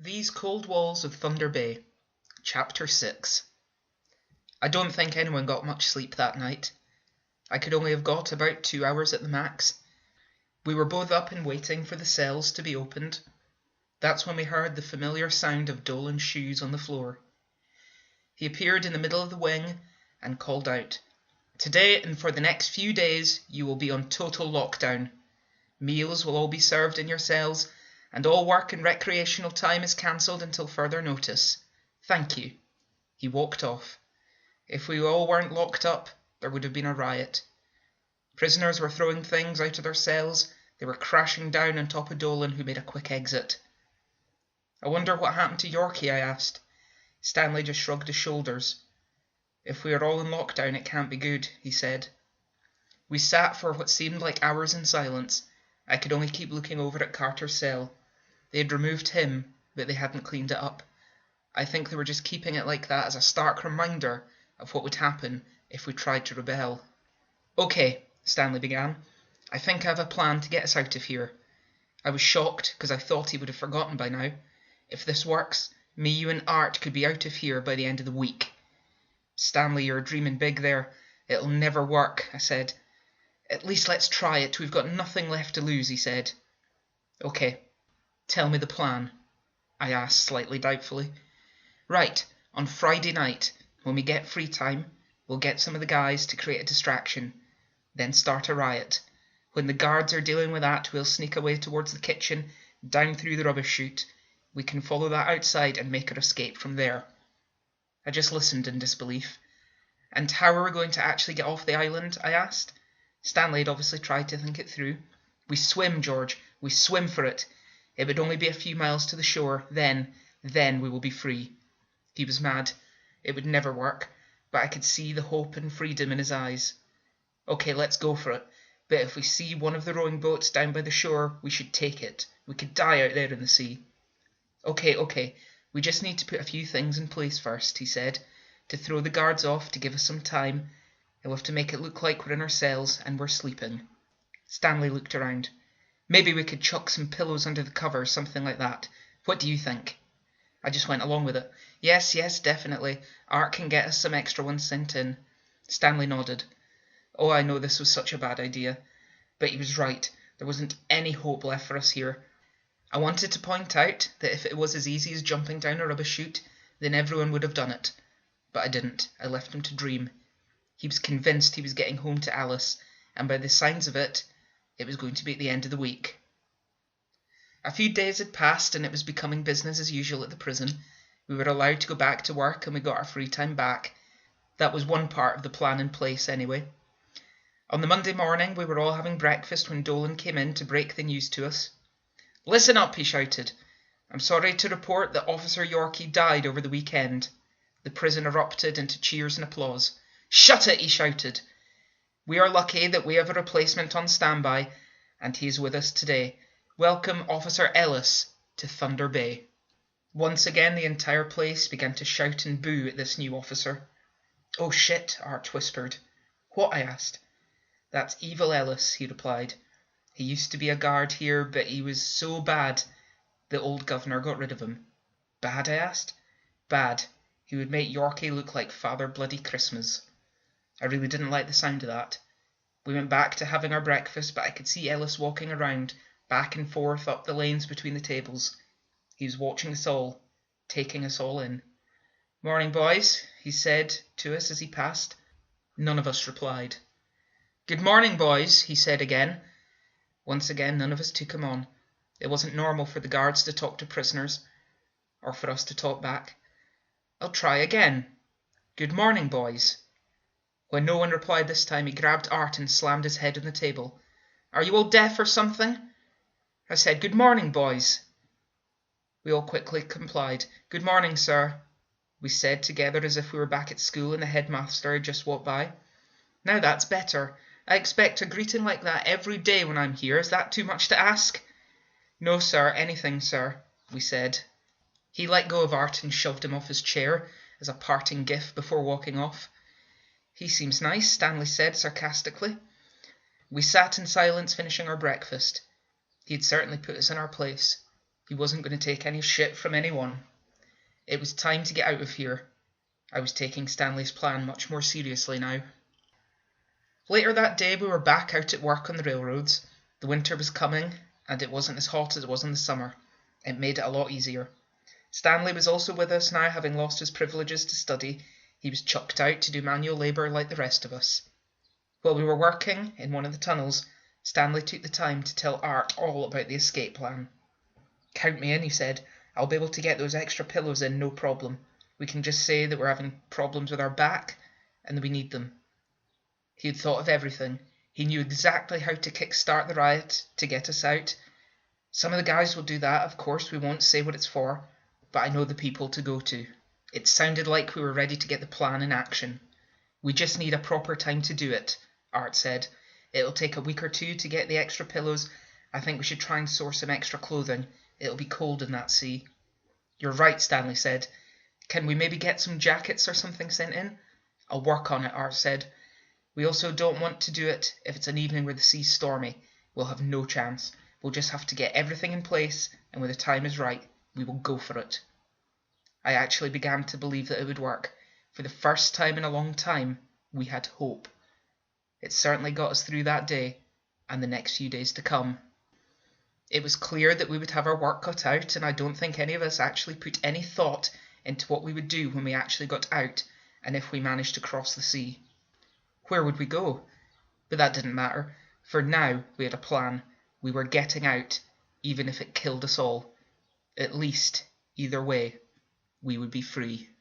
These Cold Walls of Thunder Bay, Chapter 6. I don't think anyone got much sleep that night. I could only have got about 2 hours at the max. We were both up and waiting for the cells to be opened. That's when we heard the familiar sound of Dolan's shoes on the floor. He appeared in the middle of the wing and called out, "Today and for the next few days you will be on total lockdown. Meals will all be served in your cells, and all work and recreational time is cancelled until further notice. Thank you." He walked off. If we all weren't locked up, there would have been a riot. Prisoners were throwing things out of their cells. They were crashing down on top of Dolan, who made a quick exit. "I wonder what happened to Yorkie," I asked. Stanley just shrugged his shoulders. "If we are all in lockdown, it can't be good," he said. We sat for what seemed like hours in silence. I could only keep looking over at Carter's cell. They had removed him, but they hadn't cleaned it up. I think they were just keeping it like that as a stark reminder of what would happen if we tried to rebel. "Okay," Stanley began. "I think I have a plan to get us out of here." I was shocked because I thought he would have forgotten by now. "If this works, me, you and Art could be out of here by the end of the week." "Stanley, you're dreaming big there. It'll never work," I said. "At least let's try it. We've got nothing left to lose," he said. "Okay, tell me the plan," I asked slightly doubtfully. "Right, on Friday night, when we get free time, we'll get some of the guys to create a distraction, then start a riot. When the guards are dealing with that, we'll sneak away towards the kitchen, down through the rubbish chute. We can follow that outside and make our escape from there." I just listened in disbelief. "And how are we going to actually get off the island?" I asked. Stanley had obviously tried to think it through. "We swim, George. We swim for it. It would only be a few miles to the shore. Then we will be free." He was mad. It would never work, but I could see the hope and freedom in his eyes. "Okay, let's go for it. But if we see one of the rowing boats down by the shore, we should take it. We could die out there in the sea." Okay. We just need to put a few things in place first," he said, "to throw the guards off, to give us some time. And we'll have to make it look like we're in our cells and we're sleeping." Stanley looked around. "Maybe we could chuck some pillows under the covers, something like that. What do you think?" I just went along with it. Yes, definitely. Art can get us some extra ones sent in." Stanley nodded. Oh, I know this was such a bad idea. But he was right. There wasn't any hope left for us here. I wanted to point out that if it was as easy as jumping down a rubbish chute, then everyone would have done it. But I didn't. I left him to dream. He was convinced he was getting home to Alice, and by the signs of it, it was going to be at the end of the week. A few days had passed, and it was becoming business as usual at the prison. We were allowed to go back to work, and we got our free time back. That was one part of the plan in place, anyway. On the Monday morning, we were all having breakfast when Dolan came in to break the news to us. "Listen up," he shouted. "I'm sorry to report that Officer Yorkie died over the weekend." The prison erupted into cheers and applause. "Shut it," he shouted. "We are lucky that we have a replacement on standby, and he is with us today. Welcome Officer Ellis to Thunder Bay." Once again the entire place began to shout and boo at this new officer. "Oh shit," Art whispered. "What?" I asked. "That's Evil Ellis," he replied. "He used to be a guard here, but he was so bad the old governor got rid of him." "Bad?" I asked. "Bad. He would make Yorkie look like Father Bloody Christmas." I really didn't like the sound of that. We went back to having our breakfast, but I could see Ellis walking around, back and forth up the lanes between the tables. He was watching us all, taking us all in. "Morning, boys," he said to us as he passed. None of us replied. "Good morning, boys," he said again. Once again, none of us took him on. It wasn't normal for the guards to talk to prisoners, or for us to talk back. "I'll try again. Good morning, boys." When no one replied this time, he grabbed Art and slammed his head on the table. "Are you all deaf or something?" I said, "Good morning, boys." We all quickly complied. "Good morning, sir," we said together as if we were back at school and the headmaster had just walked by. "Now that's better. I expect a greeting like that every day when I'm here. Is that too much to ask?" "No, sir, anything, sir," we said. He let go of Art and shoved him off his chair as a parting gift before walking off. "He seems nice," Stanley said sarcastically. We sat in silence finishing our breakfast. He had certainly put us in our place. He wasn't going to take any shit from anyone. It was time to get out of here. I was taking Stanley's plan much more seriously now. Later that day we were back out at work on the railroads. The winter was coming, and it wasn't as hot as it was in the summer. It made it a lot easier. Stanley was also with us now, having lost his privileges to study. He was chucked out to do manual labour like the rest of us. While we were working in one of the tunnels, Stanley took the time to tell Art all about the escape plan. "Count me in," he said. "I'll be able to get those extra pillows in, no problem. We can just say that we're having problems with our back and that we need them." He had thought of everything. He knew exactly how to kick-start the riot to get us out. "Some of the guys will do that, of course. We won't say what it's for, but I know the people to go to." It sounded like we were ready to get the plan in action. "We just need a proper time to do it," Art said. "It'll take a week or two to get the extra pillows. I think we should try and source some extra clothing. It'll be cold in that sea." "You're right," Stanley said. "Can we maybe get some jackets or something sent in?" "I'll work on it," Art said. "We also don't want to do it if it's an evening where the sea's stormy. We'll have no chance. We'll just have to get everything in place, and when the time is right, we will go for it." I actually began to believe that it would work. For the first time in a long time, we had hope. It certainly got us through that day, and the next few days to come. It was clear that we would have our work cut out, and I don't think any of us actually put any thought into what we would do when we actually got out, and if we managed to cross the sea. Where would we go? But that didn't matter, for now we had a plan. We were getting out, even if it killed us all. At least, either way, we would be free.